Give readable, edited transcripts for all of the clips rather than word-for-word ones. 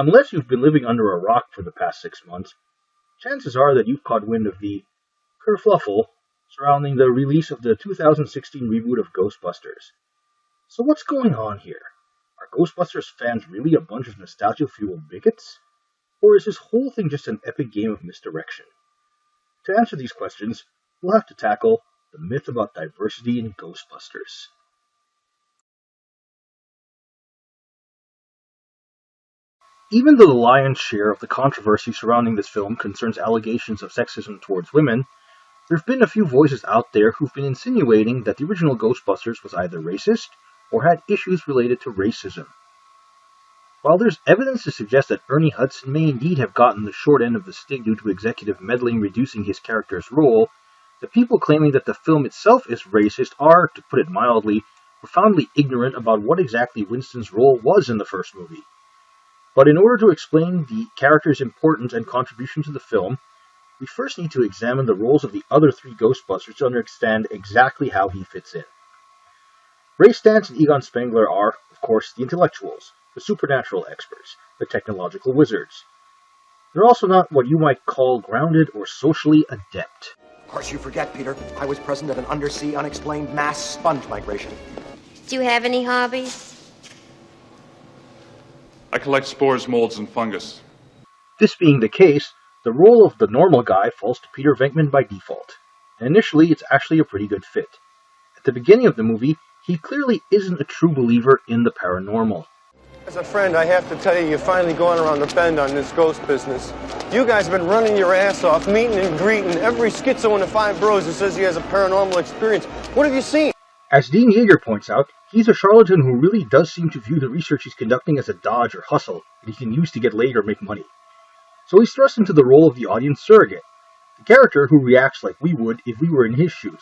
Unless you've been living under a rock for the past 6 months, chances are that you've caught wind of the kerfluffle surrounding the release of the 2016 reboot of Ghostbusters. So what's going on here? Are Ghostbusters fans really a bunch of nostalgia-fueled bigots? Or is this whole thing just an epic game of misdirection? To answer these questions, we'll have to tackle the myth about diversity in Ghostbusters. Even though the lion's share of the controversy surrounding this film concerns allegations of sexism towards women, there have been a few voices out there who've been insinuating that the original Ghostbusters was either racist or had issues related to racism. While there's evidence to suggest that Ernie Hudson may indeed have gotten the short end of the stick due to executive meddling reducing his character's role, the people claiming that the film itself is racist are, to put it mildly, profoundly ignorant about what exactly Winston's role was in the first movie. But in order to explain the character's importance and contribution to the film, we first need to examine the roles of the other three Ghostbusters to understand exactly how he fits in. Ray Stantz and Egon Spengler are, of course, the intellectuals, the supernatural experts, the technological wizards. They're also not what you might call grounded or socially adept. Of course you forget, Peter. I was present at an undersea, unexplained mass sponge migration. Do you have any hobbies? I collect spores, molds, and fungus. This being the case, the role of the normal guy falls to Peter Venkman by default, and initially it's actually a pretty good fit. At the beginning of the movie, he clearly isn't a true believer in the paranormal. As a friend, I have to tell you, you're finally going around the bend on this ghost business. You guys have been running your ass off, meeting and greeting every schizo in the five bros who says he has a paranormal experience. What have you seen? As Dean Yeager points out, he's a charlatan who really does seem to view the research he's conducting as a dodge or hustle that he can use to get laid or make money. So he's thrust into the role of the audience surrogate, the character who reacts like we would if we were in his shoes.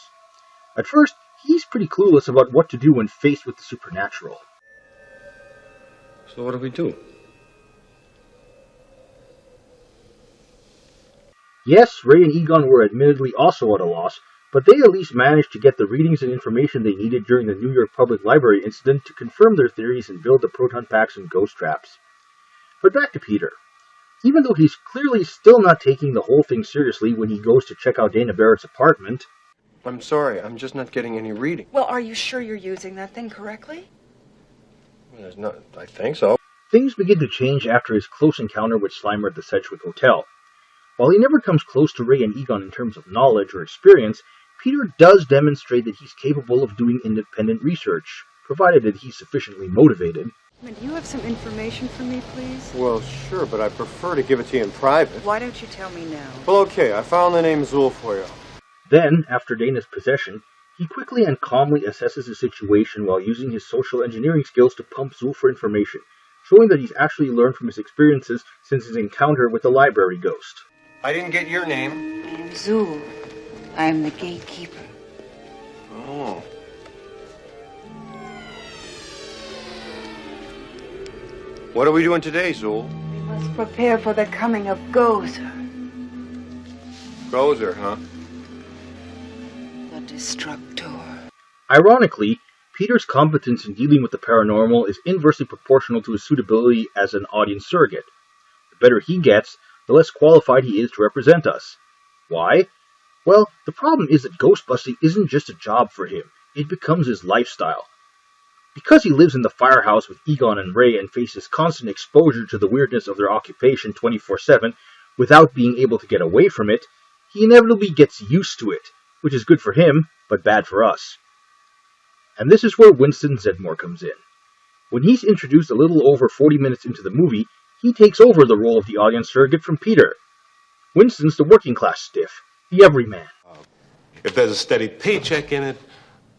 At first, he's pretty clueless about what to do when faced with the supernatural. So what do we do? Yes, Ray and Egon were admittedly also at a loss, but they at least managed to get the readings and information they needed during the New York Public Library incident to confirm their theories and build the proton packs and ghost traps. But back to Peter. Even though he's clearly still not taking the whole thing seriously when he goes to check out Dana Barrett's apartment... I'm sorry, I'm just not getting any reading. Well, are you sure you're using that thing correctly? There's not, I think so. Things begin to change after his close encounter with Slimer at the Sedgwick Hotel. While he never comes close to Ray and Egon in terms of knowledge or experience, Peter does demonstrate that he's capable of doing independent research, provided that he's sufficiently motivated. Do you have some information for me, please? Well, sure, but I prefer to give it to you in private. Why don't you tell me now? Well, okay, I found the name Zool for you. Then, after Dana's possession, he quickly and calmly assesses the situation while using his social engineering skills to pump Zool for information, showing that he's actually learned from his experiences since his encounter with the library ghost. I didn't get your name. I am Zool. I am the gatekeeper. Oh. What are we doing today, Zool? We must prepare for the coming of Gozer, Gozer, huh? the Destructor. Ironically, Peter's competence in dealing with the paranormal is inversely proportional to his suitability as an audience surrogate. The better he gets, the less qualified he is to represent us. Why? Well, the problem is that ghostbusting isn't just a job for him, it becomes his lifestyle. Because he lives in the firehouse with Egon and Ray and faces constant exposure to the weirdness of their occupation 24/7 without being able to get away from it, he inevitably gets used to it, which is good for him, but bad for us. And this is where Winston Zeddemore comes in. When he's introduced a little over 40 minutes into the movie, he takes over the role of the audience surrogate from Peter. Winston's the working class stiff, the everyman. If there's a steady paycheck in it,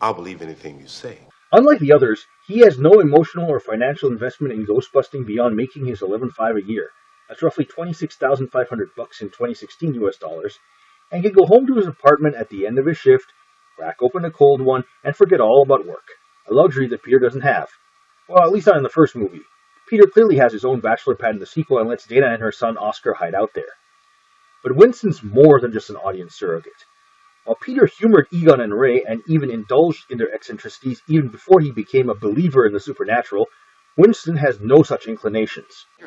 I'll believe anything you say. Unlike the others, he has no emotional or financial investment in ghostbusting beyond making his $11,500 a year. That's roughly $26,500 in 2016 US dollars, and can go home to his apartment at the end of his shift, crack open a cold one, and forget all about work. A luxury that Peter doesn't have. Well, at least not in the first movie. Peter clearly has his own bachelor pad in the sequel and lets Dana and her son Oscar hide out there. But Winston's more than just an audience surrogate. While Peter humored Egon and Ray and even indulged in their eccentricities even before he became a believer in the supernatural, Winston has no such inclinations. Hey,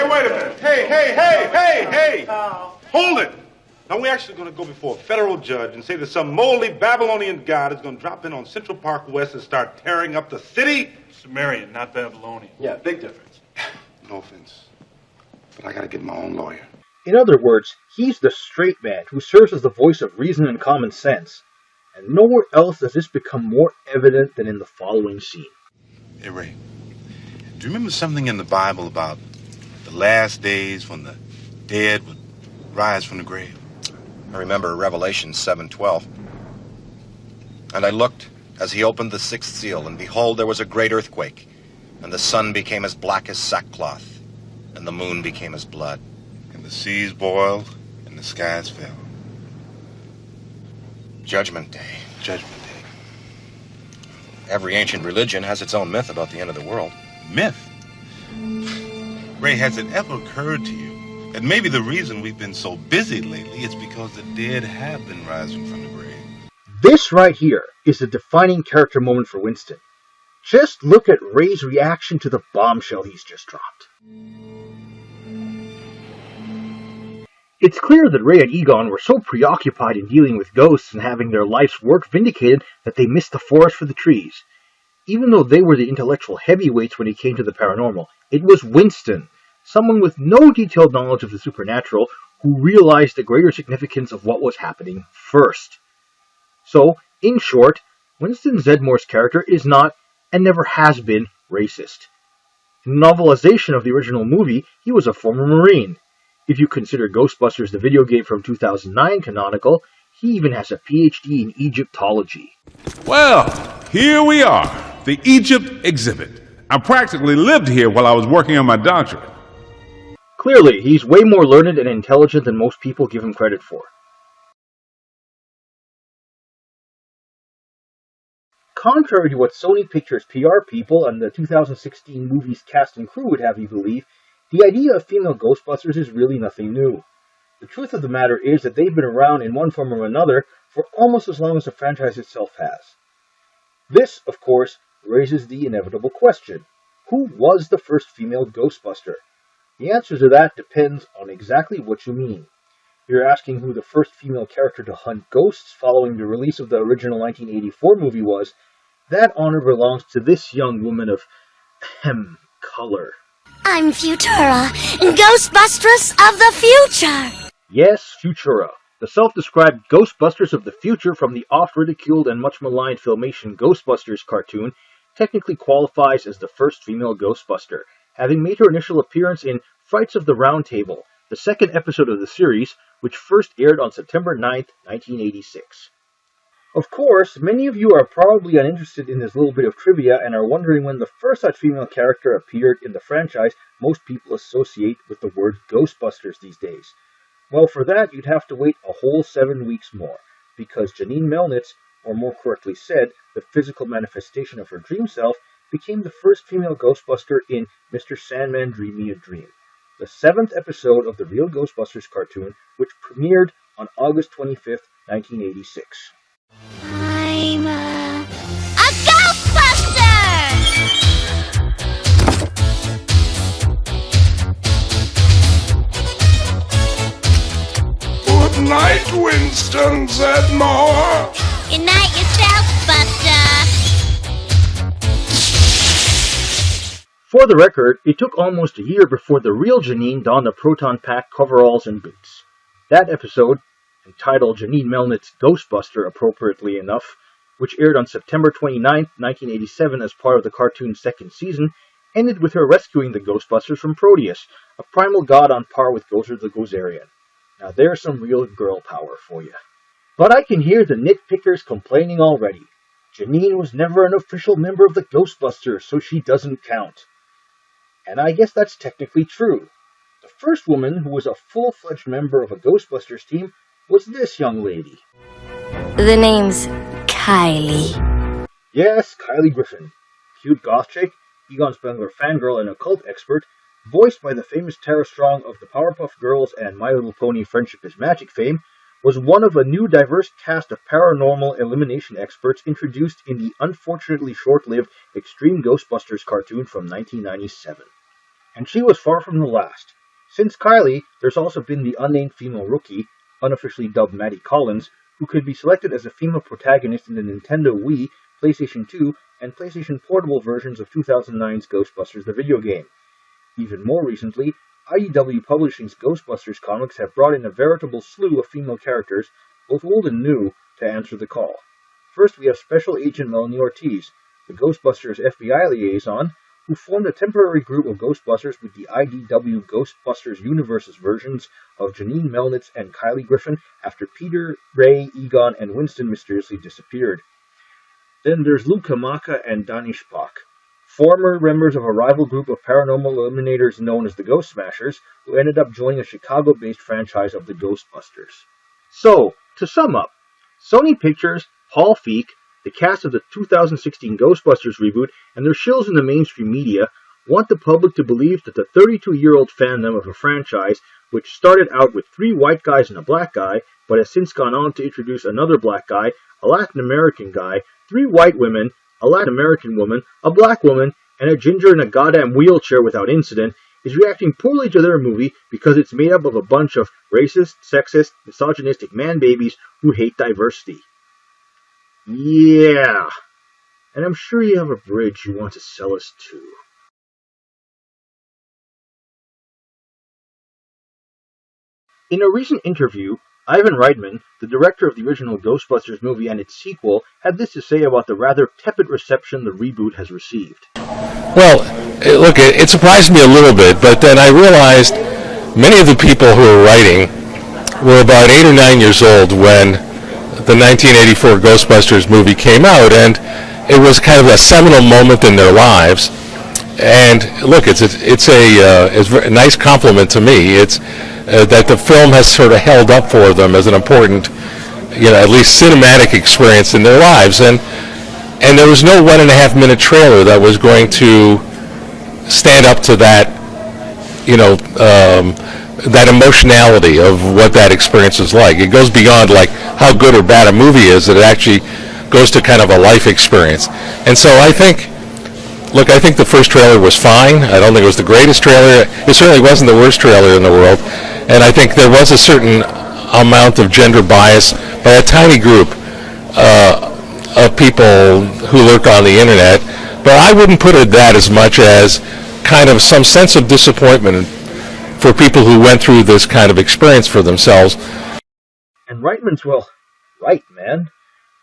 wait a minute. Hey. Hold it. Now, we're actually going to go before a federal judge and say that some moldy Babylonian god is going to drop in on Central Park West and start tearing up the city. Sumerian, not Babylonian. Yeah, big difference. No offense, but I got to get my own lawyer. In other words, he's the straight man who serves as the voice of reason and common sense. And nowhere else does this become more evident than in the following scene. Hey, Ray, do you remember something in the Bible about the last days when the dead would rise from the grave? I remember Revelation 7:12. And I looked as he opened the sixth seal, and behold, there was a great earthquake, and the sun became as black as sackcloth, and the moon became as blood. And the seas boiled, and the skies fell. Judgment Day. Judgment Day. Every ancient religion has its own myth about the end of the world. Myth. Ray, has it ever occurred to you that maybe the reason we've been so busy lately is because the dead have been rising from the grave? This right here is the defining character moment for Winston. Just look at Ray's reaction to the bombshell he's just dropped. It's clear that Ray and Egon were so preoccupied in dealing with ghosts and having their life's work vindicated that they missed the forest for the trees. Even though they were the intellectual heavyweights when it came to the paranormal, it was Winston, someone with no detailed knowledge of the supernatural, who realized the greater significance of what was happening first. So, in short, Winston Zeddmore's character is not, and never has been, racist. In the novelization of the original movie, he was a former Marine. If you consider Ghostbusters the video game from 2009 canonical, he even has a PhD in Egyptology. Well, here we are, the Egypt exhibit. I practically lived here while I was working on my doctorate. Clearly, he's way more learned and intelligent than most people give him credit for. Contrary to what Sony Pictures PR people and the 2016 movie's cast and crew would have you believe, the idea of female Ghostbusters is really nothing new. The truth of the matter is that they've been around in one form or another for almost as long as the franchise itself has. This, of course, raises the inevitable question: who was the first female Ghostbuster? The answer to that depends on exactly what you mean. If you're asking who the first female character to hunt ghosts following the release of the original 1984 movie was, that honor belongs to this young woman of color. I'm Futura, Ghostbusters of the future. Yes, Futura, the self-described Ghostbusters of the future from the oft-ridiculed and much maligned Filmation Ghostbusters cartoon, technically qualifies as the first female Ghostbuster, having made her initial appearance in Frights of the Round Table, the second episode of the series, which first aired on September 9th, 1986. Of course, many of you are probably uninterested in this little bit of trivia and are wondering when the first such female character appeared in the franchise most people associate with the word Ghostbusters these days. Well, for that, you'd have to wait a whole 7 weeks more, because Janine Melnitz, or more correctly said, the physical manifestation of her dream self, became the first female Ghostbuster in Mr. Sandman Dream Me a Dream, the 7th episode of the Real Ghostbusters cartoon, which premiered on August 25th, 1986. I'm a Ghostbuster! Good night, Winston Zeddmore. Good night yourself, Buster. For the record, it took almost a year before the real Janine donned the Proton Pack coveralls and boots. That episode, entitled Janine Melnitz's Ghostbuster appropriately enough, which aired on September 29, 1987 as part of the cartoon's second season, ended with her rescuing the Ghostbusters from Proteus, a primal god on par with Gozer the Gozerian. Now there's some real girl power for you. But I can hear the nitpickers complaining already. Janine was never an official member of the Ghostbusters, so she doesn't count. And I guess that's technically true. The first woman who was a full-fledged member of a Ghostbusters team was this young lady. The name's Kylie. Yes, Kylie Griffin. Cute goth chick, Egon Spengler fangirl and occult expert, voiced by the famous Tara Strong of the Powerpuff Girls and My Little Pony Friendship is Magic fame, was one of a new diverse cast of paranormal elimination experts introduced in the unfortunately short-lived Extreme Ghostbusters cartoon from 1997. And she was far from the last. Since Kylie, there's also been the unnamed female rookie, unofficially dubbed Maddie Collins, who could be selected as a female protagonist in the Nintendo Wii, PlayStation 2, and PlayStation Portable versions of 2009's Ghostbusters the video game. Even more recently, IDW Publishing's Ghostbusters comics have brought in a veritable slew of female characters, both old and new, to answer the call. First, we have Special Agent Melanie Ortiz, the Ghostbusters FBI liaison, who formed a temporary group of Ghostbusters with the IDW Ghostbusters Universe's versions of Janine Melnitz and Kylie Griffin after Peter, Ray, Egon, and Winston mysteriously disappeared. Then there's Luke Hamaka and Dani Spock, former members of a rival group of paranormal eliminators known as the Ghost Smashers, who ended up joining a Chicago-based franchise of the Ghostbusters. So, to sum up, Sony Pictures, Paul Feig, the cast of the 2016 Ghostbusters reboot, and their shills in the mainstream media want the public to believe that the 32-year-old fandom of a franchise, which started out with 3 white guys and a black guy, but has since gone on to introduce another black guy, a Latin American guy, 3 white women, a Latin American woman, a black woman, and a ginger in a goddamn wheelchair without incident, is reacting poorly to their movie because it's made up of a bunch of racist, sexist, misogynistic man-babies who hate diversity. Yeah, and I'm sure you have a bridge you want to sell us too. In a recent interview, Ivan Reitman, the director of the original Ghostbusters movie and its sequel, had this to say about the rather tepid reception the reboot has received. Well, look, it surprised me a little bit, but then I realized many of the people who were writing were about 8 or 9 years old when the 1984 Ghostbusters movie came out, and it was kind of a seminal moment in their lives. And look, it's a nice compliment to me. It's that the film has sort of held up for them as an important, at least cinematic experience in their lives. And there was no 1.5 minute trailer that was going to stand up to that, that emotionality of what that experience is like. It goes beyond like how good or bad a movie is. It actually goes to kind of a life experience. And so I think the first trailer was fine. I don't think it was the greatest trailer. It certainly wasn't the worst trailer in the world. And I think there was a certain amount of gender bias by a tiny group of people who lurk on the internet. But I wouldn't put it that as much as kind of some sense of disappointment for people who went through this kind of experience for themselves. And Reitman's, well, right, man.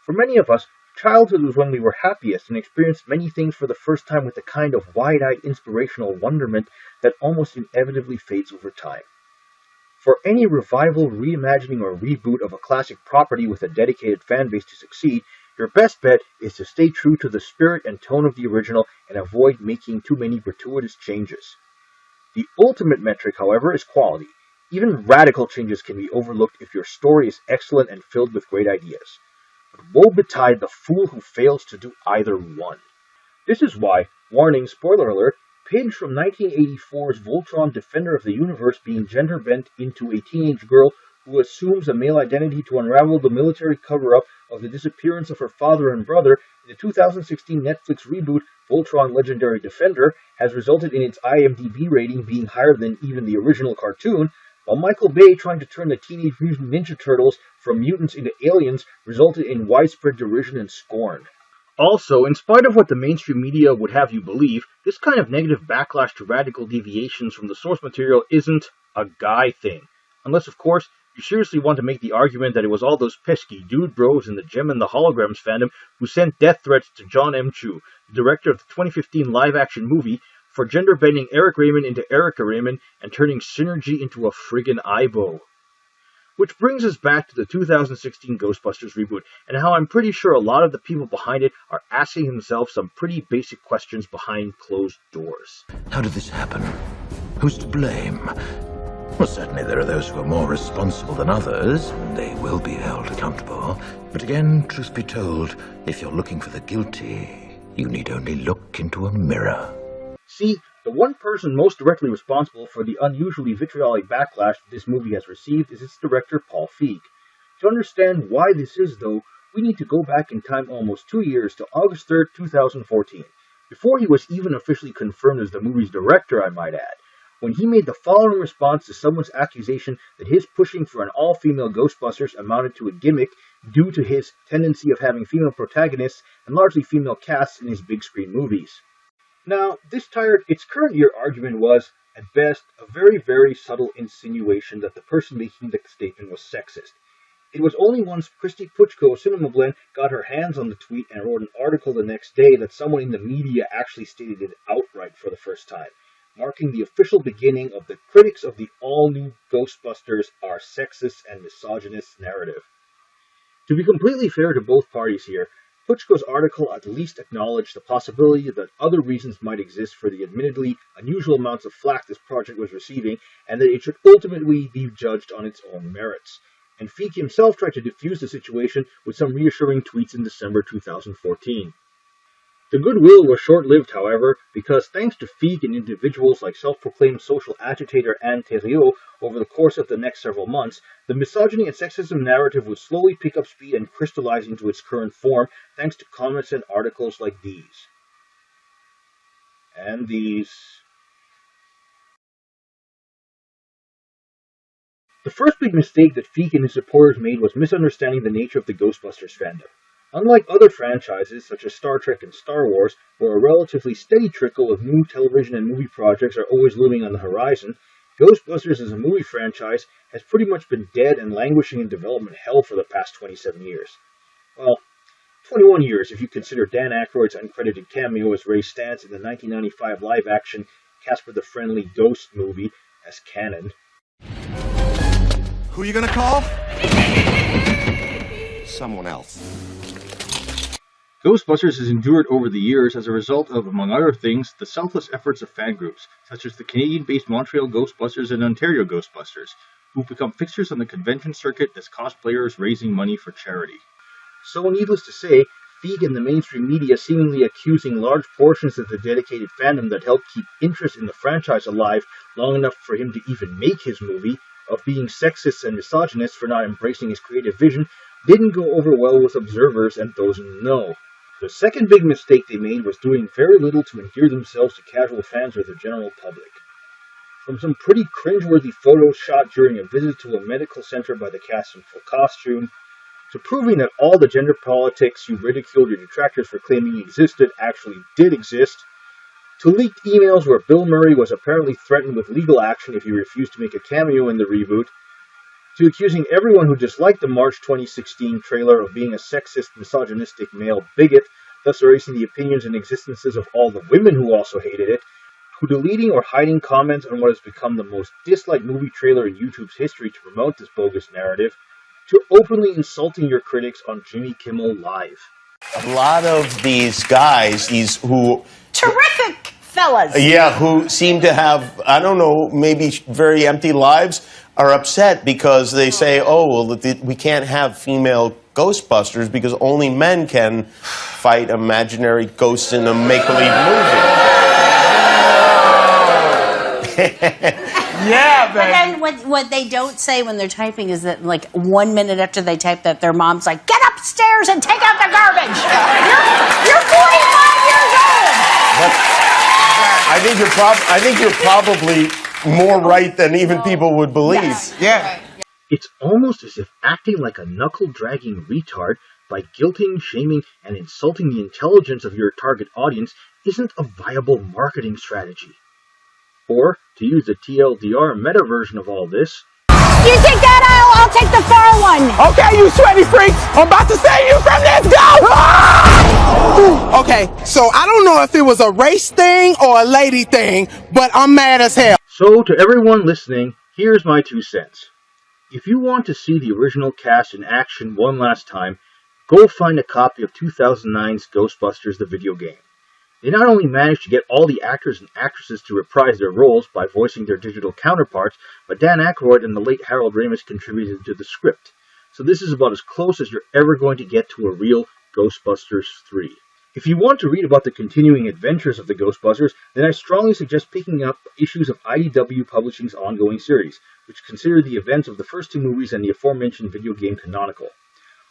For many of us, childhood was when we were happiest and experienced many things for the first time with the kind of wide-eyed inspirational wonderment that almost inevitably fades over time. For any revival, reimagining, or reboot of a classic property with a dedicated fanbase to succeed, your best bet is to stay true to the spirit and tone of the original and avoid making too many gratuitous changes. The ultimate metric, however, is quality. Even radical changes can be overlooked if your story is excellent and filled with great ideas. But woe betide the fool who fails to do either one. This is why, warning, spoiler alert, Pidge from 1984's Voltron Defender of the Universe being gender-bent into a teenage girl who assumes a male identity to unravel the military cover-up of the disappearance of her father and brother in the 2016 Netflix reboot Voltron Legendary Defender has resulted in its IMDb rating being higher than even the original cartoon, while Michael Bay trying to turn the Teenage Mutant Ninja Turtles from mutants into aliens resulted in widespread derision and scorn. Also, in spite of what the mainstream media would have you believe, this kind of negative backlash to radical deviations from the source material isn't a guy thing. Unless, of course, you seriously want to make the argument that it was all those pesky dude bros in the Gem and the Holograms fandom who sent death threats to John M. Chu, the director of the 2015 live-action movie, for gender-bending Eric Raymond into Erica Raymond and turning Synergy into a friggin' Aibo. Which brings us back to the 2016 Ghostbusters reboot, and how I'm pretty sure a lot of the people behind it are asking themselves some pretty basic questions behind closed doors. How did this happen? Who's to blame? Well, certainly there are those who are more responsible than others, and they will be held accountable. But again, truth be told, if you're looking for the guilty, you need only look into a mirror. See, the one person most directly responsible for the unusually vitriolic backlash this movie has received is its director, Paul Feig. To understand why this is, though, we need to go back in time almost 2 years to August 3rd, 2014, before he was even officially confirmed as the movie's director, I might add, when he made the following response to someone's accusation that his pushing for an all-female Ghostbusters amounted to a gimmick due to his tendency of having female protagonists and largely female casts in his big-screen movies. Now, this tired its current year argument was, at best, a very, very subtle insinuation that the person making the statement was sexist. It was only once Christy Puchko of Cinema Blend got her hands on the tweet and wrote an article the next day that someone in the media actually stated it outright for the first time, marking the official beginning of the critics of the all-new Ghostbusters are sexist and misogynist narrative. To be completely fair to both parties here, Puchko's article at least acknowledged the possibility that other reasons might exist for the admittedly unusual amounts of flack this project was receiving, and that it should ultimately be judged on its own merits. And Feig himself tried to defuse the situation with some reassuring tweets in December 2014. The goodwill was short-lived, however, because thanks to Feig and individuals like self-proclaimed social agitator Anne Thériault over the course of the next several months, the misogyny and sexism narrative would slowly pick up speed and crystallize into its current form thanks to comments and articles like these. And these. The first big mistake that Feig and his supporters made was misunderstanding the nature of the Ghostbusters fandom. Unlike other franchises, such as Star Trek and Star Wars, where a relatively steady trickle of new television and movie projects are always looming on the horizon, Ghostbusters as a movie franchise has pretty much been dead and languishing in development hell for the past 27 years. Well, 21 years if you consider Dan Aykroyd's uncredited cameo as Ray Stantz in the 1995 live-action Casper the Friendly Ghost movie as canon. Who are you gonna call? Someone else. Ghostbusters has endured over the years as a result of, among other things, the selfless efforts of fan groups, such as the Canadian-based Montreal Ghostbusters and Ontario Ghostbusters, who've become fixtures on the convention circuit as cosplayers raising money for charity. So, needless to say, Feig and the mainstream media seemingly accusing large portions of the dedicated fandom that helped keep interest in the franchise alive long enough for him to even make his movie, of being sexist and misogynist for not embracing his creative vision, didn't go over well with observers and those in the know. The second big mistake they made was doing very little to endear themselves to casual fans or the general public. From some pretty cringeworthy photos shot during a visit to a medical center by the cast in full costume, to proving that all the gender politics you ridiculed your detractors for claiming existed actually did exist, to leaked emails where Bill Murray was apparently threatened with legal action if he refused to make a cameo in the reboot, to accusing everyone who disliked the March 2016 trailer of being a sexist, misogynistic male bigot, thus erasing the opinions and existences of all the women who also hated it, to deleting or hiding comments on what has become the most disliked movie trailer in YouTube's history to promote this bogus narrative, to openly insulting your critics on Jimmy Kimmel Live. A lot of these guys, who... Terrific fellas! Yeah, who seem to have, I don't know, maybe very empty lives, are upset because they say, oh, well, we can't have female Ghostbusters because only men can fight imaginary ghosts in a make-believe movie. Yeah, baby. But then what they don't say when they're typing is that, like, 1 minute after they type that, their mom's like, get upstairs and take out the garbage! You're 45 years old! But I think you're probably more right than even people would believe. Yes. Yeah. It's almost as if acting like a knuckle-dragging retard by guilting, shaming, and insulting the intelligence of your target audience isn't a viable marketing strategy. Or, to use the TLDR meta version of all this, You take that aisle, I'll take the far one! Okay, you sweaty freaks, I'm about to save you from this ghost! Okay, so I don't know if it was a race thing or a lady thing, but I'm mad as hell. So, to everyone listening, here's my 2 cents. If you want to see the original cast in action one last time, go find a copy of 2009's Ghostbusters the video game. They not only managed to get all the actors and actresses to reprise their roles by voicing their digital counterparts, but Dan Aykroyd and the late Harold Ramis contributed to the script. So this is about as close as you're ever going to get to a real Ghostbusters 3. If you want to read about the continuing adventures of the Ghostbusters, then I strongly suggest picking up issues of IDW Publishing's ongoing series, which consider the events of the first two movies and the aforementioned video game canonical.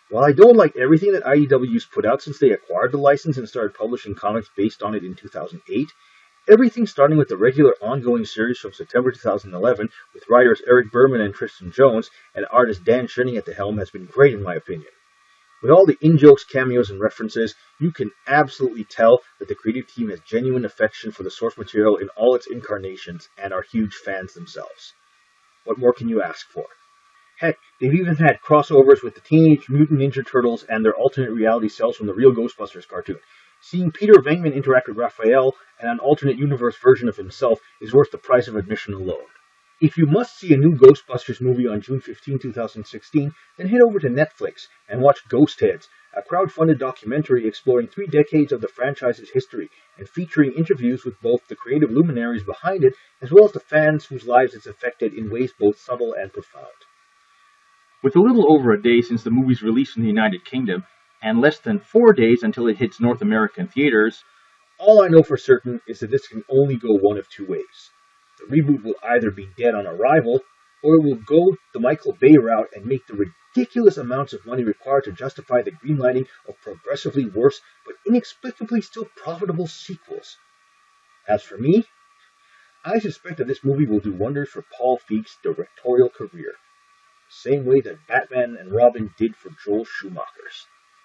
While I don't like everything that IDW's put out since they acquired the license and started publishing comics based on it in 2008, everything starting with the regular ongoing series from September 2011 with writers Eric Berman and Tristan Jones and artist Dan Shenning at the helm has been great in my opinion. With all the in-jokes, cameos, and references, you can absolutely tell that the creative team has genuine affection for the source material in all its incarnations and are huge fans themselves. What more can you ask for? Heck, they've even had crossovers with the Teenage Mutant Ninja Turtles and their alternate reality selves from the real Ghostbusters cartoon. Seeing Peter Venkman interact with Raphael and an alternate universe version of himself is worth the price of admission alone. If you must see a new Ghostbusters movie on June 15, 2016, then head over to Netflix and watch Ghost Heads, a crowd-funded documentary exploring 3 decades of the franchise's history and featuring interviews with both the creative luminaries behind it as well as the fans whose lives it's affected in ways both subtle and profound. With a little over a day since the movie's release in the United Kingdom, and less than 4 days until it hits North American theaters, all I know for certain is that this can only go one of two ways. The reboot will either be dead on arrival, or it will go the Michael Bay route and make the ridiculous amounts of money required to justify the greenlighting of progressively worse but inexplicably still profitable sequels. As for me, I suspect that this movie will do wonders for Paul Feig's directorial career, the same way that Batman and Robin did for Joel Schumacher's.